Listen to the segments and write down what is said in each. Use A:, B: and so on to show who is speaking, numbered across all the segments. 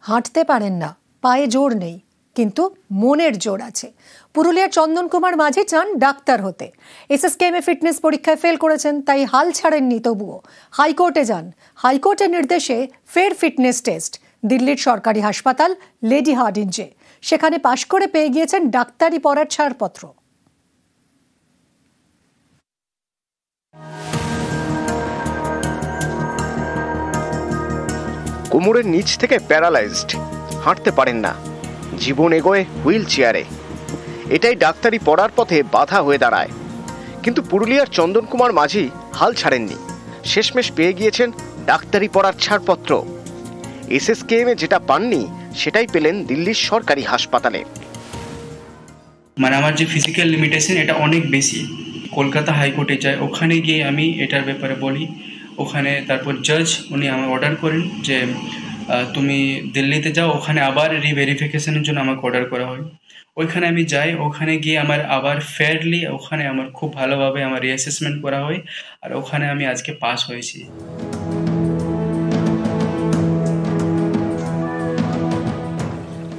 A: হাঁটতে পারেন না, পায়ে জোর নেই, কিন্তু মনের জোর আছে। পুরুলিয়ার চন্দন কুমার মাঝি চান ডাক্তার হতে। এসএসকেএমে ফিটনেস পরীক্ষায় ফেল করেছেন, তাই হাল ছাড়েননি তবুও। হাইকোর্টে যান। হাইকোর্টের নির্দেশে ফের ফিটনেস টেস্ট দিল্লির সরকারি হাসপাতাল লেডি হার্ডিঞ্জে। সেখানে পাশ করে পেয়ে গিয়েছেন ডাক্তারি পড়ার ছাড়পত্র।
B: কোমরের নিচ থেকে প্যারালাইজড, হাঁটতে পারেন না, জীবন এগোয় হুইল চেয়ারে। এটাই ডাক্তারি পড়ার পথে বাধা হয়ে দাঁড়ায়। কিন্তু পুরুলিয়ার চন্দন কুমার মাঝি হাল ছাড়েননি। শেষমেশ পেয়ে গিয়েছেন ডাক্তারি পড়ার ছাড়পত্র। এসএসকেএমে যেটা পাননি সেটাই পেলেন দিল্লির সরকারি হাসপাতালে।
C: মানে আমার যে ফিজিক্যাল লিমিটেশন এটা অনেক বেশি। কলকাতা হাইকোর্টে যাই, ওখানে গিয়ে আমি এটার ব্যাপারে বলি। ওখানে তারপর জাজ উনি আমার অর্ডার করেন যে তুমি দিল্লিতে যাও, ওখানে আবার রিভেরিফিকেশনের জন্য আমাকে অর্ডার করা হয়। ওইখানে আমি যাই, ওখানে গিয়ে আমার আবার ফেয়ারলি ওখানে আমার খুব ভালোভাবে আমার রিঅ্যাসেসমেন্ট করা হয়, আর ওখানে আমি আজকে পাস হয়েছি।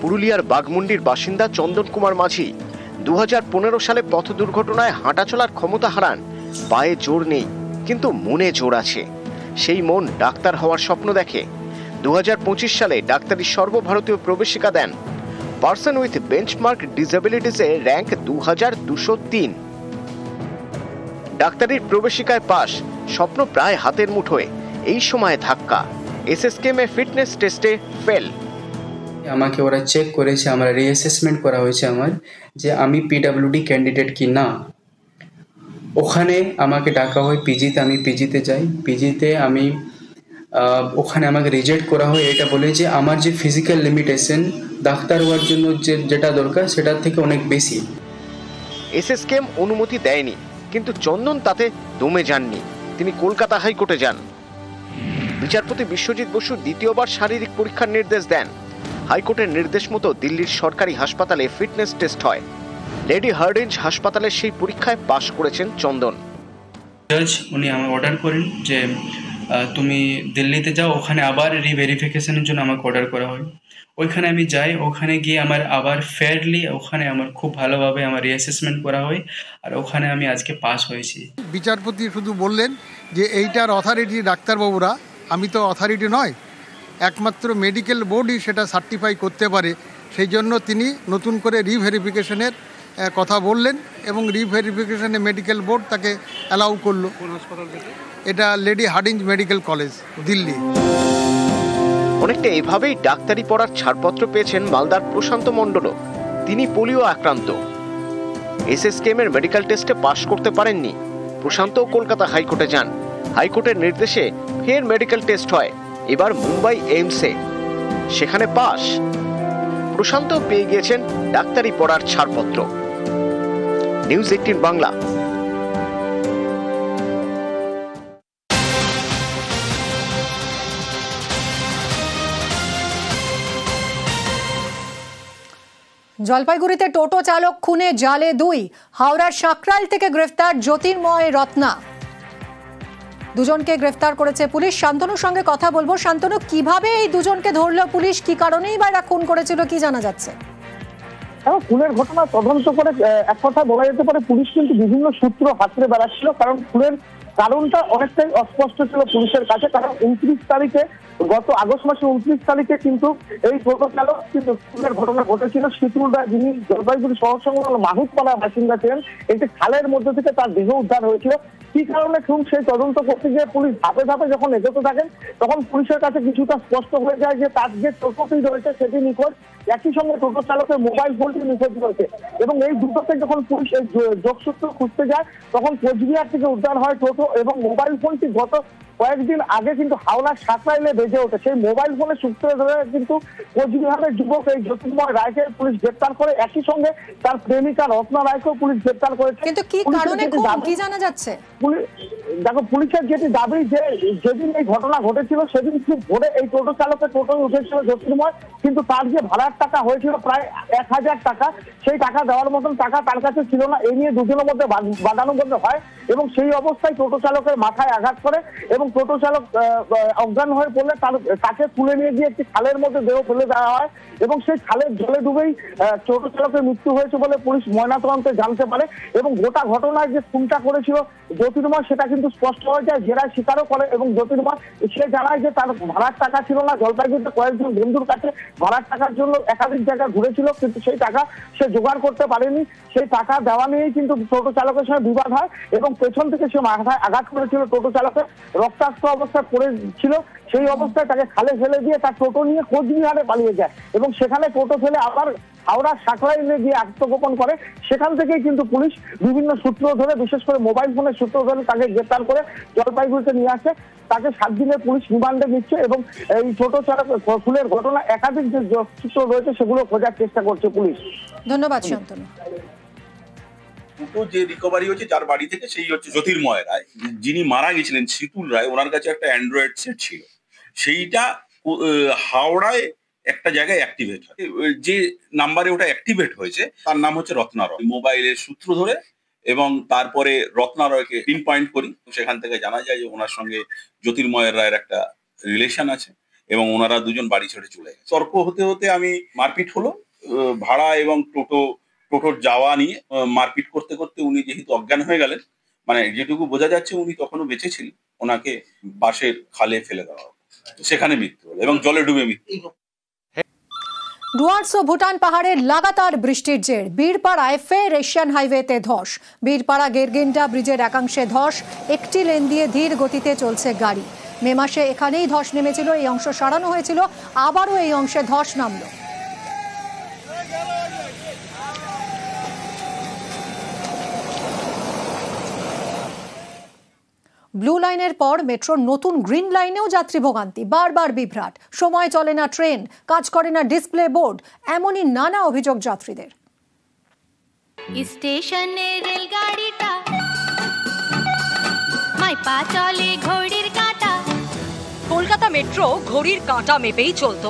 B: পুরুলিয়ার বাঘমুন্ডির বাসিন্দা চন্দন কুমার মাঝি 2015 সালে পথ দুর্ঘটনায় হাঁটা চলার ক্ষমতা হারান। পায়ে জোর নেই, কিন্তু মনে জোর আছে। সেই মন ডাক্তার হওয়ার স্বপ্ন দেখে। 2025 সালে ডাক্তারি সর্বভারতীয় প্রবেশিকা দেন। পার্সন উইথ বেঞ্চমার্ক ডিসেবিলিটিসে র্যাঙ্ক 2203। ডাক্তারির প্রবেশিকায় পাস, স্বপ্ন প্রায় হাতের মুঠোয়। এই সময় ধাক্কা, এসএসকেএমে ফিটনেস টেস্টে ফেল।
C: আমাকে ওরা চেক করেছে, আমার রিঅ্যাসেসমেন্ট করা হয়েছে আমার, যে আমি পিডব্লিউডি ক্যান্ডিডেট কি না। ওখানে আমাকে ডাকা হয় পিজিতে, আমি পিজিতে যাই। পিজিতে আমি ওখানে আমাকে রিজেক্ট করা হয়। এটা বলে যে আমার যে ফিজিক্যাল লিমিটেশন ডাক্তার হওয়ার জন্য যেটা দরকার সেটার থেকে অনেক বেশি।
B: এসএসকেএম অনুমতি দেয়নি, কিন্তু চন্দন তাতে দমে যাননি। তিনি কলকাতা হাইকোর্টে যান। বিচারপতি বিশ্বজিৎ বসু দ্বিতীয়বার শারীরিক পরীক্ষার নির্দেশ দেন। হাইকোর্টের নির্দেশ মতো দিল্লির সরকারি হাসপাতালে ফিটনেস টেস্ট হয়। লেডি হার্ডিঞ্জ হাসপাতালের সেই পরীক্ষায় পাশ করেছেন চন্দন।
C: জাজ উনি আমার অর্ডার করেন যে তুমি দিল্লিতে যাও, ওখানে আবার রিভেরিফিকেশনের জন্য আমাকে অর্ডার করা হয়। ওইখানে আমি যাই, ওখানে গিয়ে আমার আবার ফেয়ারলি ওখানে আমার খুব ভালোভাবে আমার রিঅ্যাসেসমেন্ট করা হয়, আর ওখানে আমি আজকে পাস হয়েছি।
D: বিচারপতি শুধু বললেন যে এইটার অথরিটি ডাক্তারবাবুরা, আমি তো অথরিটি নয়, একমাত্র মেডিকেল বোর্ডই সেটা সার্টিফাই করতে পারে। সেই জন্য তিনি নতুন করে রিভেরিফিকেশনের কথা বললেন এবং রিভেরিফিকেশনে মেডিকেল বোর্ড তাকে অ্যালাউ করলো। এটা lady Hardinge medical college, Delhi.
B: অনেকটা এভাবেই ডাক্তারি পড়ার ছাড়পত্র পেয়েছেন মালদার প্রশান্ত মণ্ডলও। তিনি পোলিও আক্রান্ত। এসএসকেএমের মেডিকেল টেস্টে পাশ করতে পারেননি। প্রশান্তও কলকাতা হাইকোর্টে যান। হাইকোর্টের নির্দেশে ফের মেডিকেল টেস্ট হয়, এবার মুম্বাই এইমসে। সেখানে পাস। প্রশান্ত পেয়ে গিয়েছেন ডাক্তারি পড়ার ছাড়পত্র। নিউজ 18 বাংলা।
A: জলপাইগুড়িতে টোটো চালক খুনে জালে 2। হাওড়ার সাকরাইল থেকে গ্রেফতার জ্যোতির্ময় রত্না। দুজনকে গ্রেফতার করেছে পুলিশ। শান্তনুর সঙ্গে কথা বলবো। শান্তনু, কিভাবে এই দুজনকে ধরলো পুলিশ? কি কারণেই বা এরা খুন করেছিল, কি জানা যাচ্ছে?
E: খুনের ঘটনা তদন্ত করে এক কথা বলা যেতে পারে পুলিশ কিন্তু বিভিন্ন সূত্র হাতড়ে বেড়াচ্ছিল, কারণ খুনের কারণটা অনেকটাই অস্পষ্ট ছিল পুলিশের কাছে। কারণ 29 তারিখে, গত আগস্ট মাসের 29 তারিখে কিন্তু এই টোটো চালক কিন্তু খুনের ঘটনা ঘটেছিল। শীতুল রায়, যিনি জলপাইগুড়ি শহর সংলগ্ন মাহুতপাড়া বাসিন্দা ছিলেন, একটি খালের মধ্যে থেকে তার দেহ উদ্ধার হয়েছিল। কি কারণে খুন সেই তদন্ত করতে গিয়ে পুলিশ ধাপে ধাপে যখন এগোতে থাকেন, তখন পুলিশের কাছে কিছুটা স্পষ্ট হয়ে যায় যে তার যে টোটোটি রয়েছে সেটি নিখোঁজ। একই সঙ্গে টোটো চালকের মোবাইল ফোনটি নিখোঁজ রয়েছে। এবং এই দুটোকে যখন পুলিশ যোগসূত্র খুঁজতে যায়, তখন কোচবিহার থেকে উদ্ধার হয় টোটো এবং মোবাইল ফোনটি গত কয়েকদিন আগে কিন্তু হাওড়ার সাকরাইলে বেজে ওঠে। সেই মোবাইল ফোনের সূত্রে ধরে কিন্তু কোচবিহারের যুবক এই জ্যোতির্ময় রায়কে পুলিশ গ্রেপ্তার করে। একই সঙ্গে তার প্রেমিকা রত্না রায়কেও পুলিশ গ্রেপ্তার করেছে।
A: কিন্তু কি কারণে কি জানা যাচ্ছে?
E: দেখো, পুলিশের যেটি দাবি যে যেদিন এই ঘটনা ঘটেছিল সেদিন খুব ভোরে এই টোটো চালকের টোটোয় উঠেছিল জ্যোতির্ময়, কিন্তু তার যে ভাড়ার টাকা হয়েছিল প্রায় 1000 টাকা, সেই টাকা দেওয়ার মতন টাকা তার কাছে ছিল না। এই নিয়ে দুজনের মধ্যে বাদানুবাদ হয় এবং সেই অবস্থায় টোটো চালকের মাথায় আঘাত করে এবং এবং টোটো চালক অজ্ঞান হয়ে পড়লে তাকে তুলে নিয়ে গিয়ে একটি খালের মধ্যে দেহ ফেলে দেওয়া হয় এবং সেই খালের জলে ডুবেই টোটো চালকের মৃত্যু হয়েছে বলে পুলিশ ময়নাতদন্তে জানতে পারে। এবং গোটা ঘটনায় যে খুনটা করেছিল জ্যোতির্ময় সেটা কিন্তু স্পষ্ট হয়ে যায়, জেরায় স্বীকারও করে এবং জ্যোতির্ময় সে জানায় যে তার ভাড়ার টাকা ছিল না, জলপাইগুড়িতে কয়েকজন বন্ধুর কাছে ভাড়ার টাকার জন্য একাধিক জায়গায় ঘুরেছিল, কিন্তু সেই টাকা সে জোগাড় করতে পারেনি। সেই টাকা দেওয়া নিয়েই কিন্তু টোটো চালকের সঙ্গে বিবাদ হয় এবং পেছন থেকে সে মাথায় আঘাত করেছিল টোটো চালকের, রক্তাক্ত অবস্থায় পড়েছিল। সেই অবস্থায় তাকে খালে ফেলে দিয়ে তার টোটো নিয়ে কোচবিহারে পালিয়ে যায় এবং সেখানে টোটো ফেলে আবার হাওড়া সাঁকরাইলে গিয়ে আত্মগোপন করে। সেখান থেকেই কিন্তু পুলিশ বিভিন্ন সূত্র ধরে, বিশেষ করে মোবাইল ফোনের সূত্র ধরে তাকে গ্রেপ্তার করে জলপাইগুড়িতে নিয়ে আসে। তাকে 7 দিনের পুলিশ রিমান্ডে নিচ্ছে এবং এই টোটো চালক খুনের ঘটনা একাধিক যে সূত্র রয়েছে সেগুলো খোঁজার চেষ্টা করছে পুলিশ।
A: ধন্যবাদ শান্তনু।
F: দুটো যে রিকভারি হচ্ছে যার বাড়ি থেকে, সেই হচ্ছে জ্যোতির্ময় রায়, যিনি মারা গেছিলেন শীতুল রায়। ওনার কাছে একটা অ্যান্ড্রয়েড সেট ছিল, সেইটা হাওড়ায় একটা জায়গায় অ্যাক্টিভেট হয়। যে নাম্বারে ওটা অ্যাক্টিভেট হয়েছে তার নাম হচ্ছে রত্নারয়। মোবাইলের সূত্র ধরে এবং তারপরে রত্নারয়কে পিন পয়েন্ট করি, সেখান থেকে জানা যায় যে ওনার সঙ্গে জ্যোতির্ময় রায়ের একটা রিলেশন আছে এবং ওনারা দুজন বাড়ি ছেড়ে চলে গেছে। তর্ক হতে হতে আমি মারপিট হলো, ভাড়া এবং টোটোর যাওয়া নিয়ে মারপিট করতে করতে উনি যেহেতু অজ্ঞান হয়ে গেলেন, মানে যেটুকু বোঝা যাচ্ছে উনি তখনও বেঁচে ছিলেন, ওনাকে পাশের খালে ফেলে দেওয়া হলো, সেখানে মৃত্যু হলো এবং জলে ডুবে মৃত্যু।
A: ডুয়ার্স ও ভুটান পাহাড়ের লাগাতার বৃষ্টির জের বীরপাড়ায় ফের এশিয়ান হাইওয়েতে ধস। বীরপাড়া গেরগেন্ডা ব্রিজের একাংশে ধস, একটি লেন দিয়ে ধীর গতিতে চলছে গাড়ি। মে মাসে এখানেই ধস নেমেছিল, এই অংশ সারানো হয়েছিল, আবারও এই অংশে ধস নামল। ব্লু লাইনের পর মেট্রোর নতুন গ্রিন লাইনেও যাত্রী ভোগান্তি, বারবার বিভ্রাট, সময় চলে না ট্রেন, কাজ করে না ডিসপ্লে বোর্ড, এমনই নানা অভিযোগ যাত্রীদের।
G: স্টেশনে রেলগাড়িটা মাইপা চলে ঘড়ির কাঁটা।
H: কলকাতা মেট্রো ঘড়ির কাঁটা মেপেই চলতো,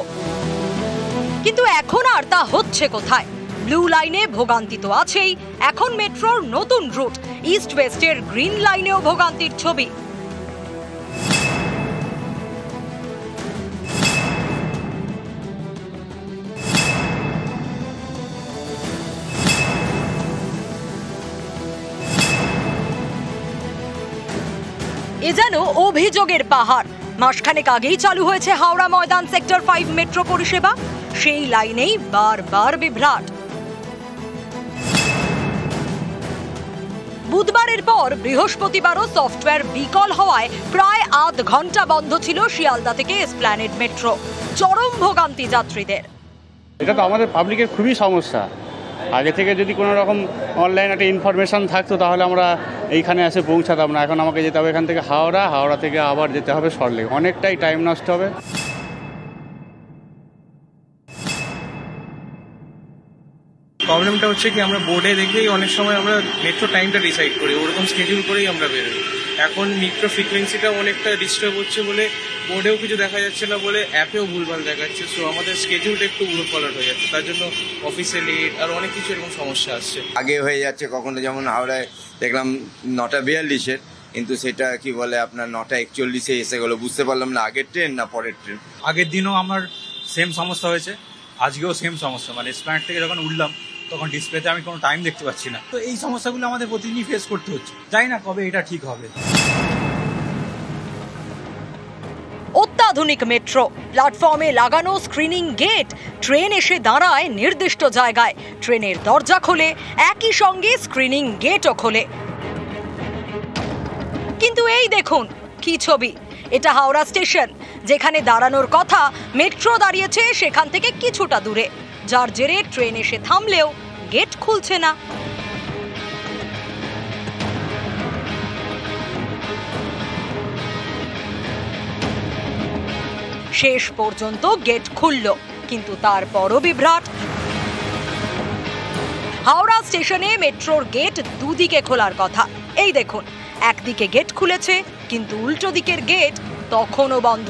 H: কিন্তু এখন আর তা হচ্ছে কোথায়? ব্লু লাইনে ভোগান্তি তো আছেই, এখন মেট্রোর নতুন রুট ইস্ট ওয়েস্টের গ্রিন লাইনেও ভোগান্তির ছবি। এ যেন অভিযোগের পাহাড়। মাসখানেক আগেই চালু হয়েছে হাওড়া ময়দান সেক্টর 5 মেট্রো পরিষেবা, সেই লাইনেই বারবার বিভ্রাট। বুধবারের পর বৃহস্পতিবারও সফটওয়্যার বিকল হওয়ায় প্রায় আধ ঘন্টা বন্ধ ছিল শিয়ালদা থেকে এসপ্ল্যানেড মেট্রো। চরম ভোগান্তি যাত্রীদের।
I: এটা তো আমাদের পাবলিকের খুবই সমস্যা। আগে থেকে যদি কোনো রকম অনলাইন একটা ইনফরমেশন থাকতো তাহলে আমরা এইখানে এসে পৌঁছাতাম না। এখন আমাকে যেতে হবে এখান থেকে হাওড়া থেকে আবার যেতে হবে সল্টলেক, অনেকটাই টাইম নষ্ট হবে।
J: প্রবলেমটা হচ্ছে কি, আমরা বোর্ডে দেখেই অনেক সময় আমরা মেট্রো টাইমটা ডিসাইড করি, ওরকম স্কেডিউল করেই আমরা বেরোই। এখন মেট্রো ফ্রিকোয়েন্সিটা অনেকটা ডিস্টার্ব হচ্ছে বলে বোর্ডেও কিছু দেখা যাচ্ছে না, বলে অ্যাপেও ভুলভাল দেখাচ্ছে। সো আমাদের স্কেডিউলটা একটু উলটপালট হয়ে যাচ্ছে, তার জন্য অফিসে লেট আর অনেক কিছু এরকম সমস্যা আসছে।
K: আগে হয়ে যাচ্ছে, কখনো যেমন হাওড়ায় দেখলাম 9:42, কিন্তু সেটা কি বলে আপনার 9:41 এসে গেলো, বুঝতে পারলাম না আগের ট্রেন না পরের ট্রেন।
L: আগের দিনও আমার সেম সমস্যা হয়েছে, আজকেও সেম সমস্যা। মানে এসপ্ল্যানেড থেকে যখন উঠলাম তখন ডিসপ্লেতে আমি কোনো টাইম দেখতে পাচ্ছি না। তো এই সমস্যাগুলো আমাদের প্রতিদিনই ফেস করতে হচ্ছে, জানি না কবে এটা ঠিক হবে।
H: অত্যাধুনিক মেট্রো, প্ল্যাটফর্মে লাগানো স্ক্রিনিং গেট, ট্রেন এসে দাঁড়ায় নির্দিষ্ট জায়গায়, ট্রেনের দরজা খোলে, একই সঙ্গে স্ক্রিনিং গেটও খোলে। কিন্তু এই দেখুন কি ছবি, এটা হাওড়া স্টেশন, যেখানে দাঁড়ানোর কথা মেট্রো দাঁড়িয়েছে সেখান থেকে কিছুটা দূরে, যার জেরে ট্রেন এসে থামলেও গেট খুলছে না। শেষ পর্যন্ত গেট খুলল, কিন্তু তারপরও বিভ্রাট। হাওড়া স্টেশনে মেট্রোর গেট দুদিকে খোলার কথা, এই দেখুন একদিকে গেট খুলেছে, কিন্তু উল্টো দিকের গেট তখনও বন্ধ,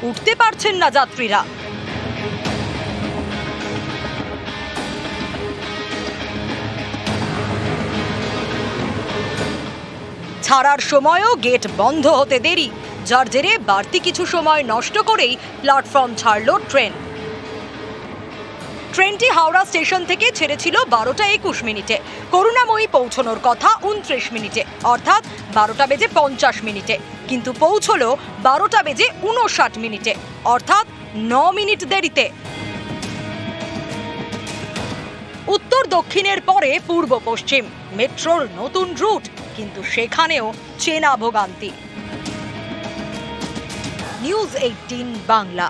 H: উঠতে পারছেন না যাত্রীরা। ছাড়ার সময়ও গেট বন্ধ হতে দেরি, যার জেরে বাড়তি কিছু সময় নষ্ট করেই প্ল্যাটফর্ম ছাড়ল ট্রেন। ট্রেনটি হাওড়া স্টেশন থেকে ছেড়েছিল 12টা 21 মিনিটে, করুণাময়ী পৌঁছানোর কথা 29 মিনিটে, অর্থাৎ 12টা বেজে 50 মিনিটে, কিন্তু পৌঁছলো 12টা বেজে 59 মিনিটে, অর্থাৎ 9 মিনিট দেরিতে। উত্তর দক্ষিণের পরে পূর্ব পশ্চিম মেট্রোর নতুন রুট, কিন্তু সেখানেও চেনা ভোগান্তি। নিউজ 18 বাংলা।